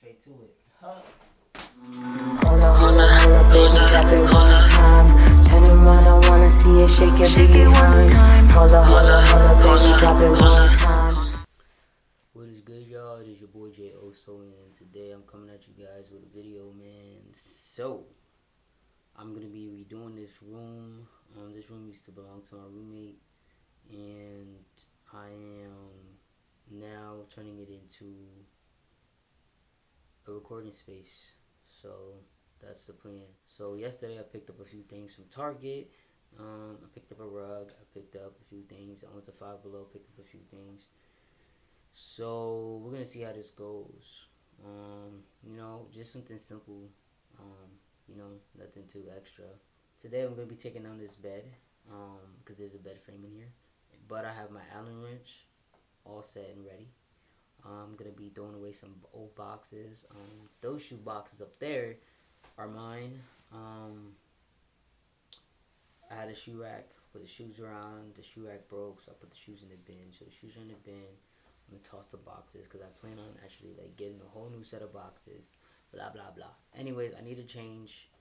straight to it. Hold up, baby, drop it one time. Turn around, I wanna see it shake your behind. Hold up, baby, drop it one time. What is good, y'all? It is your boy J Oso, and today I'm coming at you guys with a video, man. So I'm gonna be redoing this room. This room used to belong to my roommate, and I am now turning it into a recording space. So that's the plan. So yesterday I picked up a few things from Target. I picked up a rug. I picked up a few things. I went to Five Below, picked up a few things. So we're gonna see how this goes. Just something simple. Nothing too extra. Today I'm gonna be taking down this bed, because there's a bed frame in here. But I have my Allen wrench all set and ready. I'm gonna be throwing away some old boxes. Those shoe boxes up there are mine. I had a shoe rack with the shoes around. The shoe rack broke, so I put the shoes in the bin. So the shoes are in the bin. I'm gonna toss the boxes because I plan on actually getting a whole new set of boxes. Blah blah blah. Anyways, I need to change,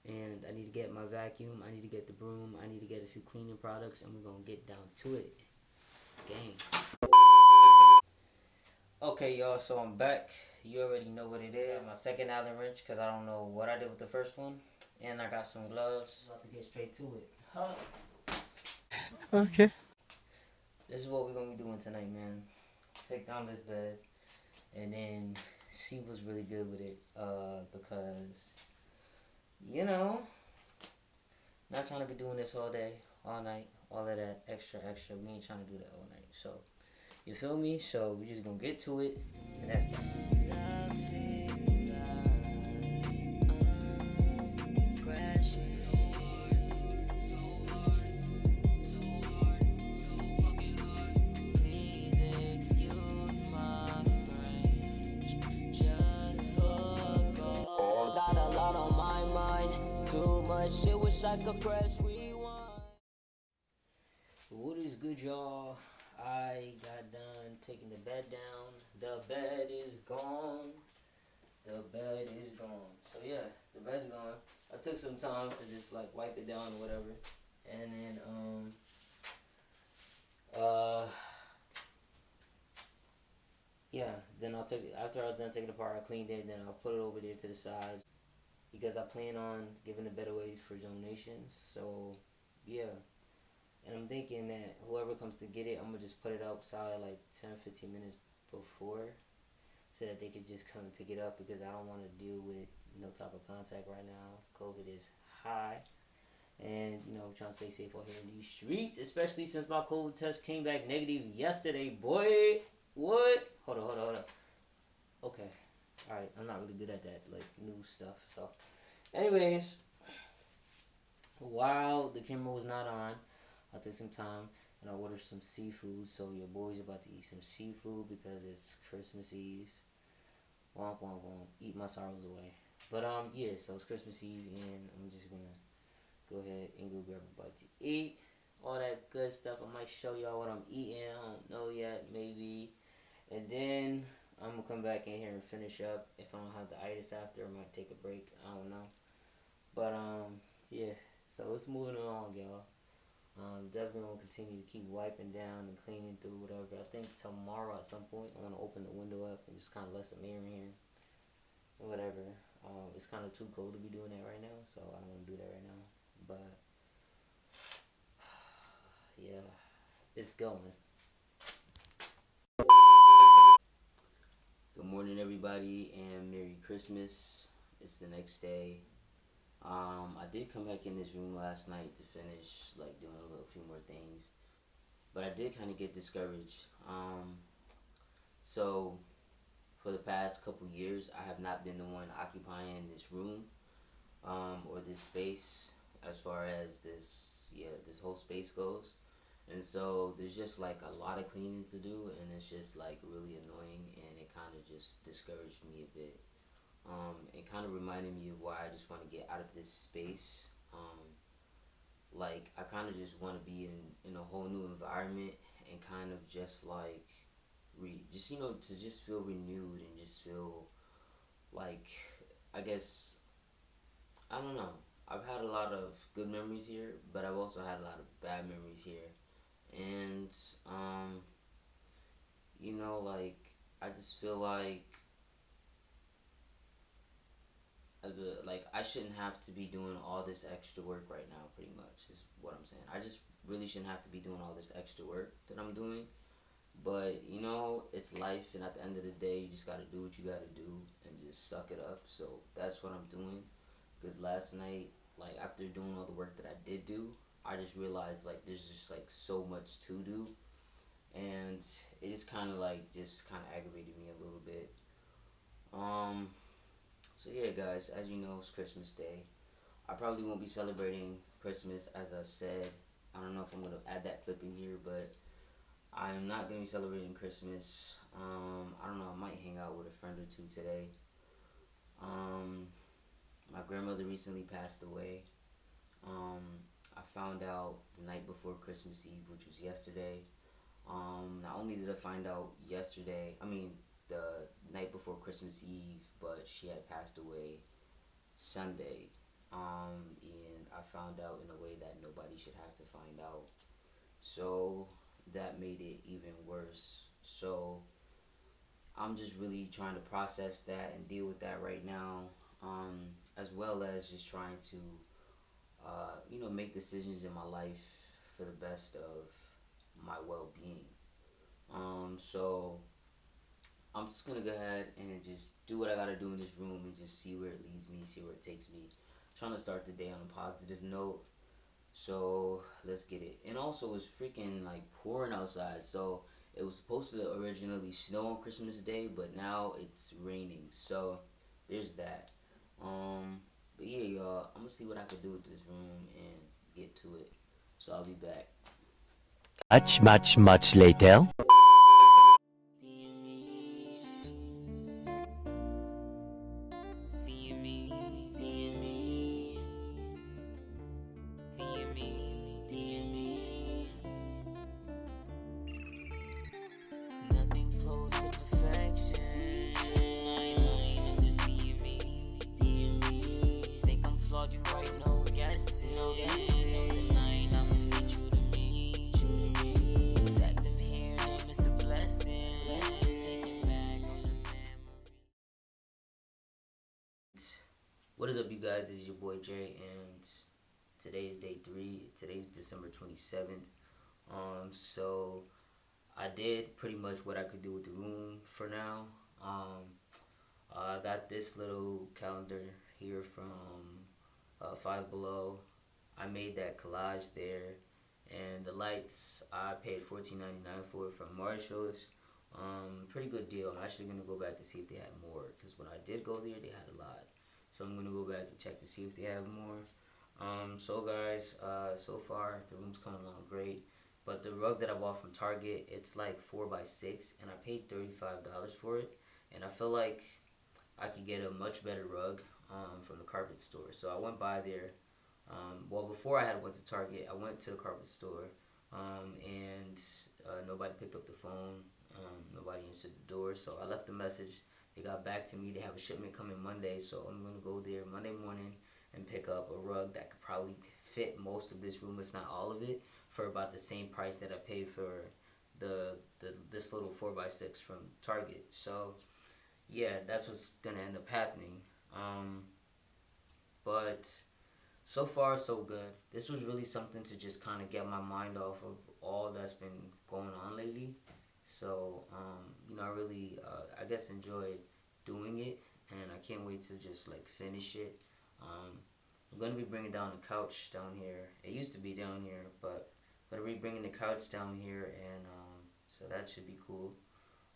and I need to get my vacuum. I need to get the broom. I need to get a few cleaning products, and we're gonna get down to it. Gang. Okay, y'all. So I'm back. You already know what it is. My second Allen wrench because I don't know what I did with the first one, and I got some gloves. About to get straight to it. Okay. This is what we're gonna be doing tonight, man. Take down this bed and then see what's really good with it. Because not trying to be doing this all day, all night, all of that extra. We ain't trying to do that all night. So you feel me? So we just gonna get to it, and that's time. Shit, wish I could press rewind. What is good, y'all? I got done taking the bed down. The bed is gone. So yeah, the bed's gone. I took some time to just wipe it down or whatever, and then then I'll take it after I was done taking it apart. I cleaned it, then I'll put it over there to the side. Because I plan on giving the bed away for donations. So, yeah. And I'm thinking that whoever comes to get it, I'm going to just put it outside 10-15 minutes before. So that they could just come and pick it up. Because I don't want to deal with no type of contact right now. COVID is high. And, I'm trying to stay safe out here in these streets. Especially since my COVID test came back negative yesterday, boy. What? Hold up. Okay. Alright, I'm not really good at that, new stuff. So, anyways, while the camera was not on, I took some time and I ordered some seafood. So your boy's about to eat some seafood because it's Christmas Eve. Womp. Eat my sorrows away. But so it's Christmas Eve and I'm just gonna go ahead and go grab a bite to eat. All that good stuff. I might show y'all what I'm eating. I don't know yet, maybe. And then I'm going to come back in here and finish up. If I don't have the itis after, I might take a break. I don't know. But, yeah. So it's moving along, y'all. Definitely going to continue to keep wiping down and cleaning through whatever. I think tomorrow at some point, I want to open the window up and just kind of let some air in here. Whatever. It's kind of too cold to be doing that right now, so I don't want to do that right now. But, yeah. It's going. Good morning, everybody, and Merry Christmas. It's the next day. I did come back in this room last night to finish, doing a few more things. But I did kind of get discouraged. So, for the past couple years, I have not been the one occupying this room, or this space, as far as this whole space goes. And so there's just a lot of cleaning to do, and it's just really annoying, and it kind of just discouraged me a bit. It kind of reminded me of why I just want to get out of this space. I kind of just want to be in a whole new environment and kind of just to just feel renewed and just feel like, I guess, I don't know. I've had a lot of good memories here, but I've also had a lot of bad memories here. And, um, like, I just feel like I shouldn't have to be doing all this extra work right now, pretty much, is what I'm saying. I just really shouldn't have to be doing all this extra work that I'm doing. But, it's life, and at the end of the day, you just gotta do what you gotta do and just suck it up. So that's what I'm doing. Because last night, like, after doing all the work that I did do, I just realized, like, there's just, like, so much to do. And it just kind of, like, just kind of aggravated me a little bit. Um, so yeah, guys, as you know, it's Christmas Day. I probably won't be celebrating Christmas, as I said. I don't know if I'm gonna add that clip in here, but I'm not gonna be celebrating Christmas. I don't know. I might hang out with a friend or two today. Um, my grandmother recently passed away. Um, I found out the night before Christmas Eve, which was yesterday. Not only did I find out yesterday, I mean the night before Christmas Eve, but she had passed away Sunday. And I found out in a way that nobody should have to find out. So that made it even worse. So I'm just really trying to process that and deal with that right now, as well as just trying to, make decisions in my life for the best of my well being. So I'm just gonna go ahead and just do what I gotta do in this room and just see where it leads me, see where it takes me. Trying to start the day on a positive note. So let's get it. And also, it's freaking like pouring outside. So it was supposed to originally snow on Christmas Day, but now it's raining. So there's that. But yeah, y'all, I'm gonna see what I can do with this room and get to it. So I'll be back. Much, much, much later. Nothing close to perfection. I ain't lying, I'm just being me, being me. Think I'm flawed, you right, no guessing, no guessing, no denying. I'ma stay true to me, true to me. The fact I'm here, damn, it's a blessing. Thinking back on the memories. What is up, you guys? This is your boy Jay, and today is day 3. Today's December 27th. So I did pretty much what I could do with the room for now. I got this little calendar here from Five Below. I made that collage there, and the lights I paid $14.99 for it from Marshalls. Pretty good deal. I'm actually gonna go back to see if they had more, because when I did go there, they had a lot. So I'm gonna go back and check to see if they have more. So guys, so far the room's coming along great. But the rug that I bought from Target, it's like 4x6, and I paid $35 for it. And I feel like I could get a much better rug from the carpet store. So I went by there. Well, before I had went to Target, I went to the carpet store, and nobody picked up the phone. Nobody answered the door. So I left a message. They got back to me. They have a shipment coming Monday, so I'm gonna go there Monday morning and pick up a rug that could probably fit most of this room, if not all of it, for about the same price that I paid for this little 4x6 from Target. So yeah, that's what's gonna end up happening. But so far so good. This was really something to just kind of get my mind off of all that's been going on lately. So I really I guess enjoyed doing it, and I can't wait to just like finish it. I'm gonna be bringing down a couch down here. It used to be down here, but I'm gonna be bringing the couch down here, and so that should be cool.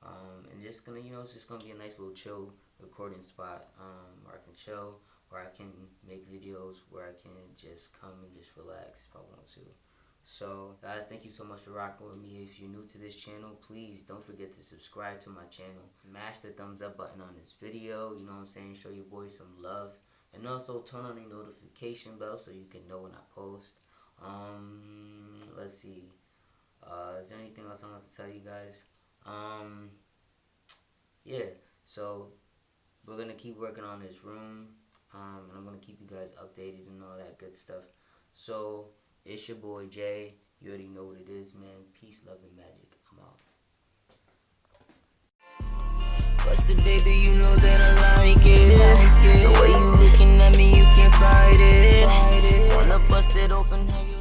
And just gonna, it's just gonna be a nice little chill recording spot, where I can chill, where I can make videos, where I can just come and just relax if I want to. So, guys, thank you so much for rocking with me. If you're new to this channel, please don't forget to subscribe to my channel. Smash the thumbs up button on this video. You know what I'm saying? Show your boys some love. And also turn on the notification bell so you can know when I post. Let's see. Is there anything else I want to tell you guys? Yeah. So we're gonna keep working on this room, and I'm gonna keep you guys updated and all that good stuff. So it's your boy Jay. You already know what it is, man. Peace, love, and magic. I'm out. Busted, baby, you know that I like it. The way you looking at me, you can't fight it. Wanna bust it open, have your